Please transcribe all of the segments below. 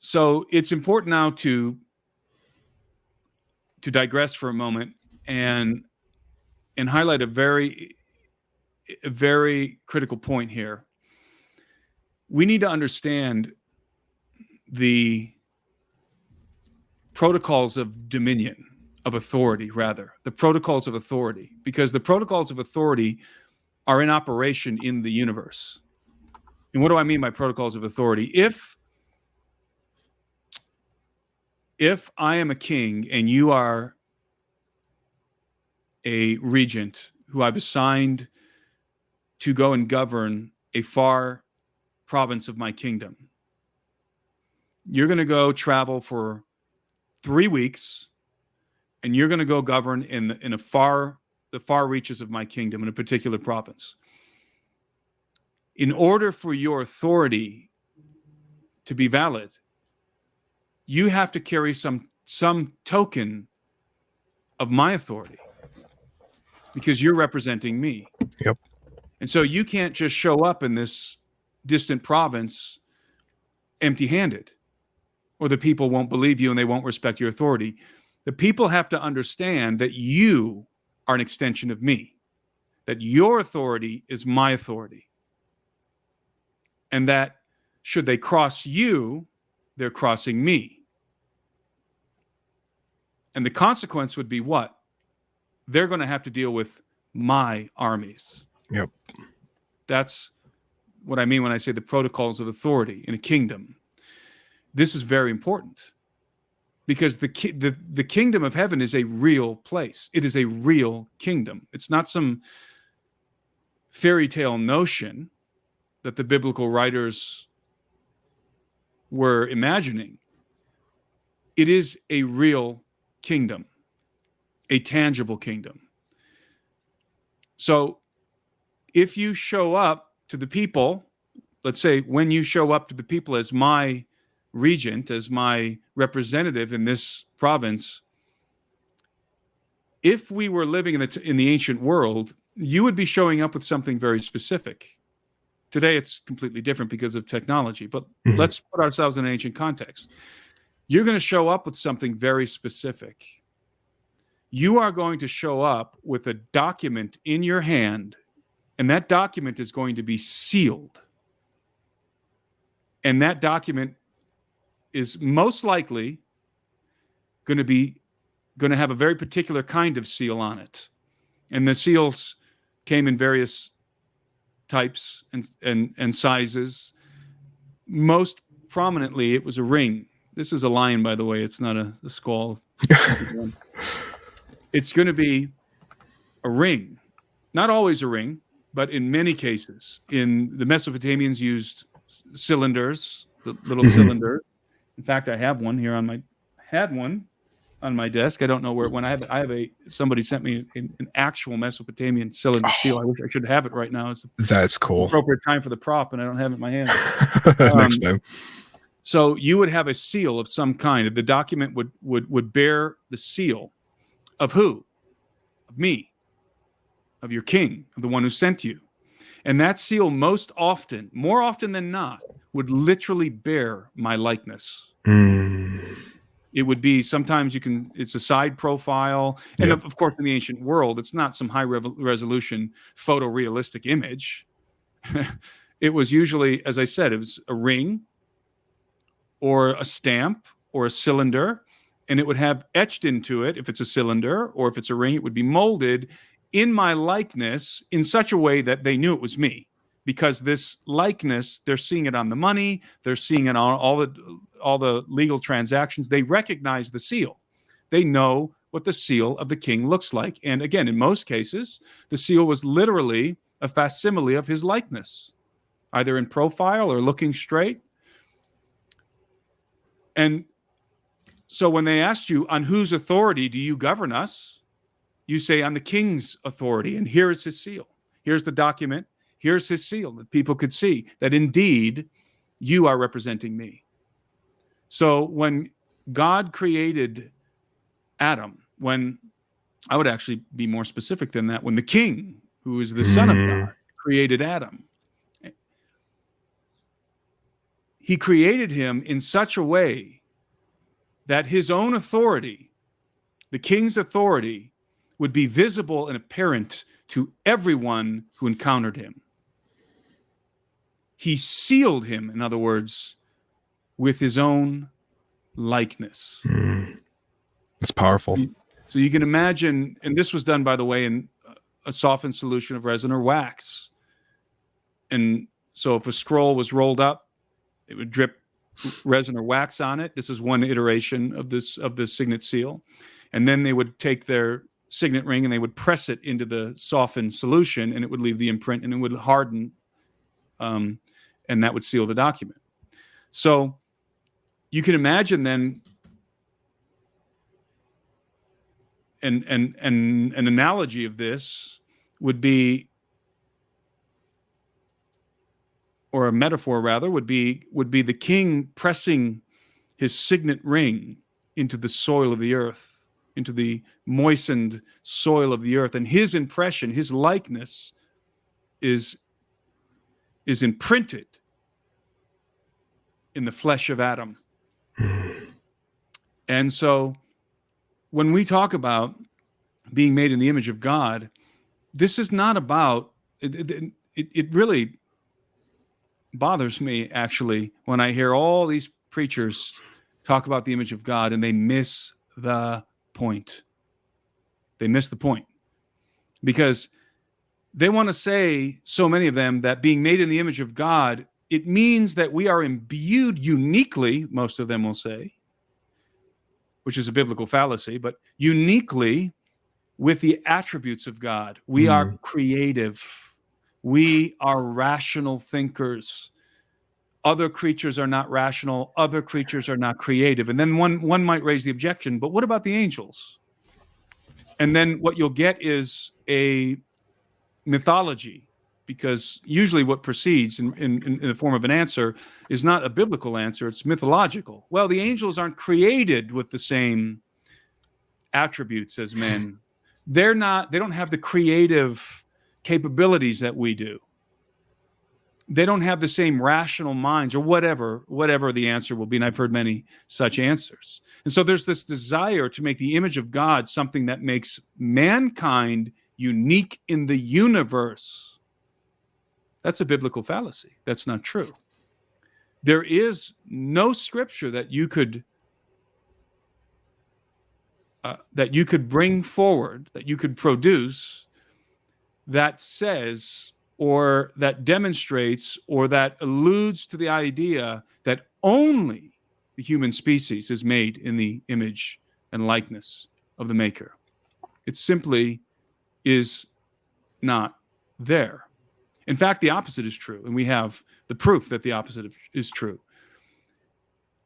So it's important now to digress for a moment and highlight a very critical point here. We need to understand the protocols of dominion, of authority, rather, the protocols of authority, because the protocols of authority are in operation in the universe. And what do I mean by protocols of authority? If I am a king and you are a regent who I've assigned to go and govern a far province of my kingdom, you're going to go travel for 3 weeks, and you're going to go govern in the far reaches of my kingdom in a particular province. In order for your authority to be valid, you have to carry some token of my authority, because you're representing me. Yep. And so you can't just show up in this distant province empty-handed, or the people won't believe you and they won't respect your authority. The people have to understand that you are an extension of me, that your authority is my authority, and that should they cross you, they're crossing me. And the consequence would be what? They're going to have to deal with my armies. Yep. That's what I mean when I say the protocols of authority in a kingdom. This is very important, because the kingdom of heaven is a real place. It is a real kingdom. It's not some fairy tale notion that the biblical writers were imagining. It is a real kingdom, a tangible kingdom. So if you show up to the people, let's say when you show up to the people as my regent, as my representative in this province, if we were living in the ancient world, you would be showing up with something very specific. Today it's completely different because of technology, but let's put ourselves in an ancient context. You're going to show up with something very specific. You are going to show up with a document in your hand, and that document is going to be sealed. And that document is most likely going to have a very particular kind of seal on it. And the seals came in various types and sizes. Most prominently, it was a ring. This is a lion, by the way. It's not a skull. It's going to be a ring. Not always a ring, but in many cases. In the Mesopotamians used cylinders, the little cylinder. In fact, I have one here had one on my desk. I don't know where it went. Somebody sent me an actual Mesopotamian cylinder seal. I wish I should have it right now. That's cool. Appropriate time for the prop, and I don't have it in my hand. Next time. So you would have a seal of some kind. The document would bear the seal of who? Of me, of your king, of the one who sent you. And that seal more often than not, would literally bear my likeness. It would be, sometimes it's a side profile. And of course, in the ancient world, it's not some high resolution photorealistic image. It was usually, as I said, it was a ring or a stamp or a cylinder, and it would have etched into it, if it's a cylinder, or if it's a ring, it would be molded in my likeness in such a way that they knew it was me. Because this likeness, they're seeing it on the money, they're seeing it on all the legal transactions. They recognize the seal. They know what the seal of the king looks like. And again, in most cases, the seal was literally a facsimile of his likeness, either in profile or looking straight. And so when they asked you, on whose authority do you govern us? You say, on the king's authority. And here is his seal. Here's the document. Here's his seal, that people could see that indeed you are representing me. So when God created Adam, I would actually be more specific than that, when the king, who is the son of God, created Adam, he created him in such a way that his own authority, the king's authority, would be visible and apparent to everyone who encountered him. He sealed him, in other words, with his own likeness. That's powerful. So you can imagine, and this was done, by the way, in a softened solution of resin or wax. And so if a scroll was rolled up, it would drip resin or wax on it. This is one iteration of the signet seal. And then they would take their signet ring and they would press it into the softened solution, and it would leave the imprint and it would harden, and that would seal the document. So you can imagine then an analogy of this would be, or a metaphor rather, would be the king pressing his signet ring into the soil of the earth, into the moistened soil of the earth, and his impression, his likeness is imprinted in the flesh of Adam. And so when we talk about being made in the image of God, this is not about, it really bothers me, actually, when I hear all these preachers talk about the image of God and they miss the point. They miss the point. Because they want to say, so many of them, that being made in the image of God, it means that we are imbued uniquely, most of them will say, which is a biblical fallacy, but uniquely with the attributes of God. We are creative. We are rational thinkers. Other creatures are not rational. Other creatures are not creative. And then one might raise the objection, but what about the angels? And then what you'll get is a mythology, because usually what precedes in the form of an answer is not a biblical answer, it's mythological. Well, the angels aren't created with the same attributes as men. They don't have the creative capabilities that we do. They don't have the same rational minds, or whatever the answer will be. And I've heard many such answers. And so there's this desire to make the image of God something that makes mankind unique in the universe. That's a biblical fallacy. That's not true. There is no scripture that you could bring forward, that you could produce, that says, or that demonstrates, or that alludes to the idea that only the human species is made in the image and likeness of the Maker. It simply is not there. In fact, the opposite is true, and we have the proof that the opposite is true.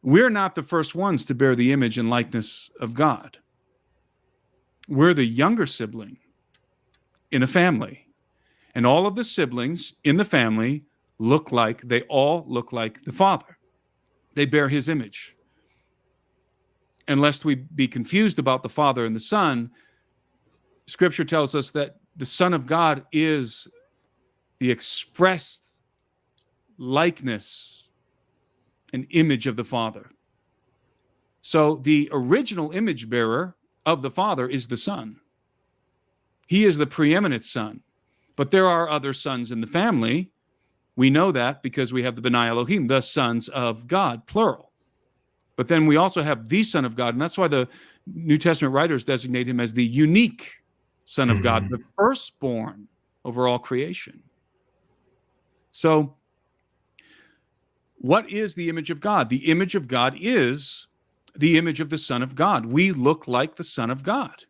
We're not the first ones to bear the image and likeness of God. We're the younger sibling in a family. And all of the siblings in the family all look like the Father. They bear his image. And lest we be confused about the Father and the Son, Scripture tells us that the Son of God is the expressed likeness and image of the Father. So the original image bearer of the Father is the Son. He is the preeminent Son. But there are other sons in the family. We know that because we have the B'nai Elohim, the sons of God, plural. But then we also have the Son of God, and that's why the New Testament writers designate him as the unique Son of God, the firstborn over all creation. So, what is the image of God? The image of God is the image of the Son of God. We look like the Son of God.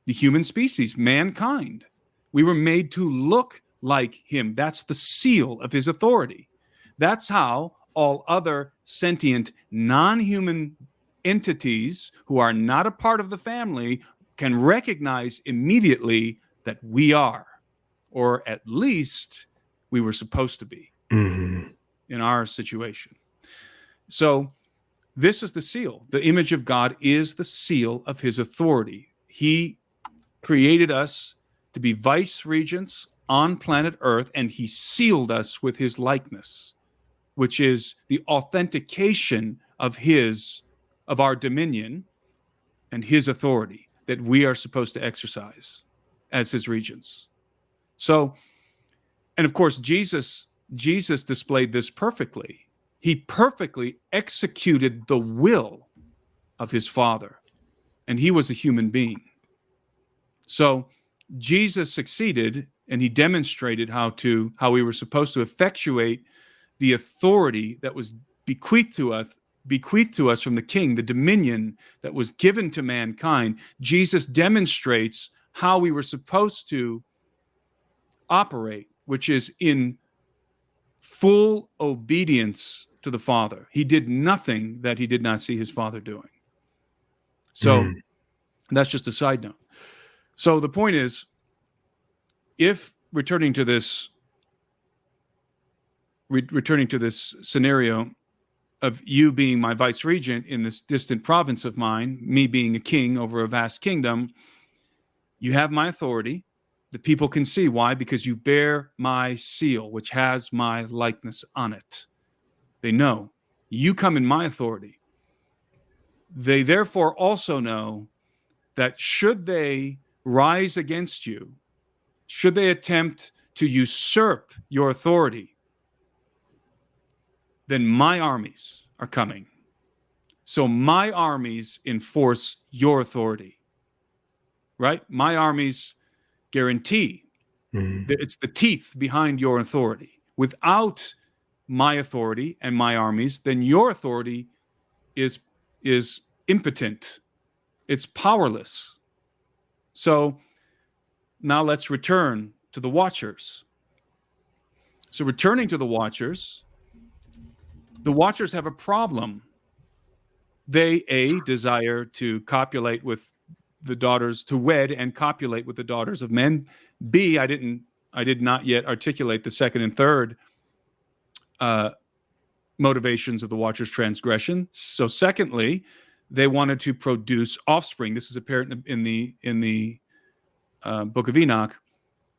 The human species, mankind. We were made to look like him. That's the seal of his authority. That's how all other sentient, non-human entities who are not a part of the family can recognize immediately that we are, or at least we were supposed to be in our situation. So this is the seal. The image of God is the seal of his authority. He created us to be vice regents on planet Earth, and he sealed us with his likeness. which is the authentication of our dominion and his authority that we are supposed to exercise as his regents. So, and of course, Jesus displayed this perfectly. He perfectly executed the will of his Father, and he was a human being. So Jesus succeeded, and he demonstrated how we were supposed to effectuate the authority that was bequeathed to us from the King, the dominion that was given to mankind. Jesus demonstrates how we were supposed to operate, which is in full obedience to the Father. He did nothing that he did not see his Father doing. So that's just a side note. So the point is, if returning to this scenario of you being my vice regent in this distant province of mine, me being a king over a vast kingdom, you have my authority. The people can see. Why? Because you bear my seal, which has my likeness on it. They know. You come in my authority. They therefore also know that should they rise against you, should they attempt to usurp your authority, then my armies are coming. So my armies enforce your authority, right? My armies guarantee that it's the teeth behind your authority. Without my authority and my armies, then your authority is impotent. It's powerless. So now let's return to the Watchers. So returning to the Watchers have a problem. They, desire to copulate with the daughters, to wed and copulate with the daughters of men. B, I did not yet articulate the second and third motivations of the Watchers' transgression. So secondly, they wanted to produce offspring. This is apparent in the Book of Enoch.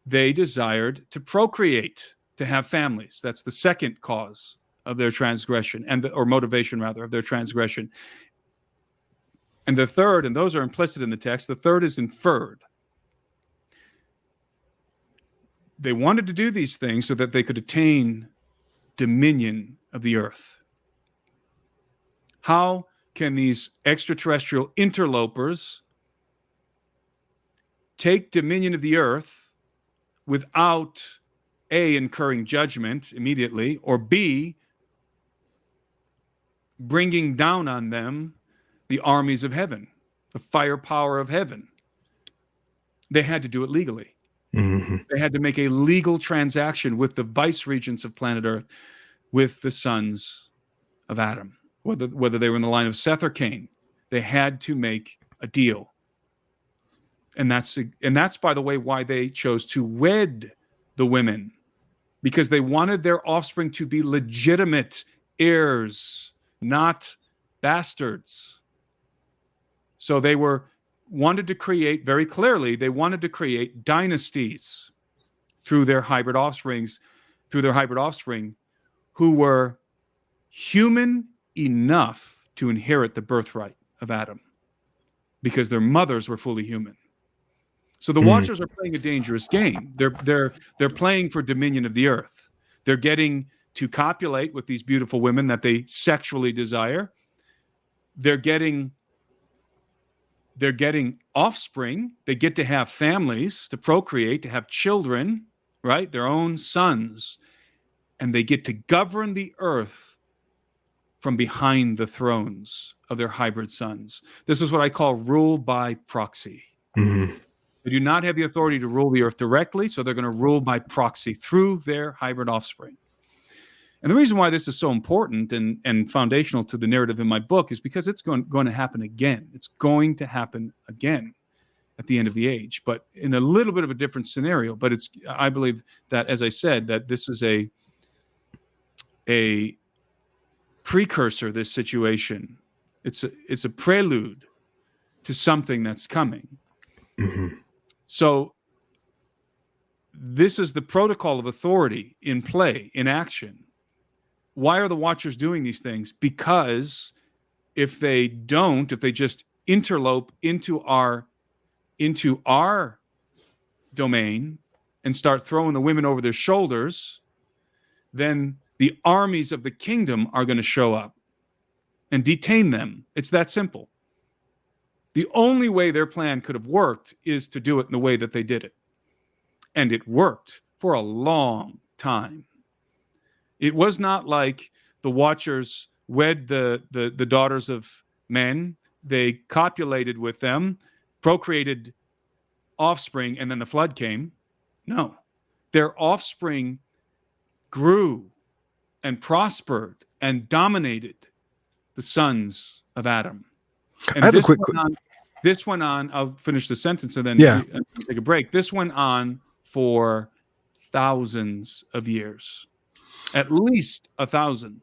They desired to procreate, to have families. That's the second cause of their transgression, or motivation rather, of their transgression. And the third, and those are implicit in the text, the third is inferred. They wanted to do these things so that they could attain dominion of the earth. How can these extraterrestrial interlopers take dominion of the earth without A, incurring judgment immediately, or B, bringing down on them the armies of heaven, the firepower of heaven? They had to do it legally. They had to make a legal transaction with the vice regents of planet Earth, with the sons of Adam, whether they were in the line of Seth or Cain. They had to make a deal. And that's, by the way, why they chose to wed the women, because they wanted their offspring to be legitimate heirs, not bastards. So they wanted to create, very clearly, they wanted to create dynasties through their hybrid offspring, who were human enough to inherit the birthright of Adam, because their mothers were fully human. So the Watchers are playing a dangerous game. They're playing for dominion of the earth. They're getting to copulate with these beautiful women that they sexually desire. They're getting offspring. They get to have families, to procreate, to have children, right? Their own sons. And they get to govern the earth from behind the thrones of their hybrid sons. This is what I call rule by proxy. They do not have the authority to rule the earth directly, so they're going to rule by proxy through their hybrid offspring. And the reason why this is so important and foundational to the narrative in my book is because it's going to happen again. It's going to happen again at the end of the age, but in a little bit of a different scenario. But I believe that, as I said, that this is a precursor, this situation. It's a prelude to something that's coming. So this is the protocol of authority in play, in action. why are the Watchers doing these things? Because if they just interlope into our domain and start throwing the women over their shoulders, then the armies of the kingdom are going to show up and detain them. It's that simple. The only way their plan could have worked is to do it in the way that they did it. And it worked for a long time. It was not like the Watchers wed the daughters of men. They copulated with them, procreated offspring, and then the flood came. No. Their offspring grew and prospered and dominated the sons of Adam. And I have this went on, I'll finish the sentence and then take a break. This went on for thousands of years, at least 1,000.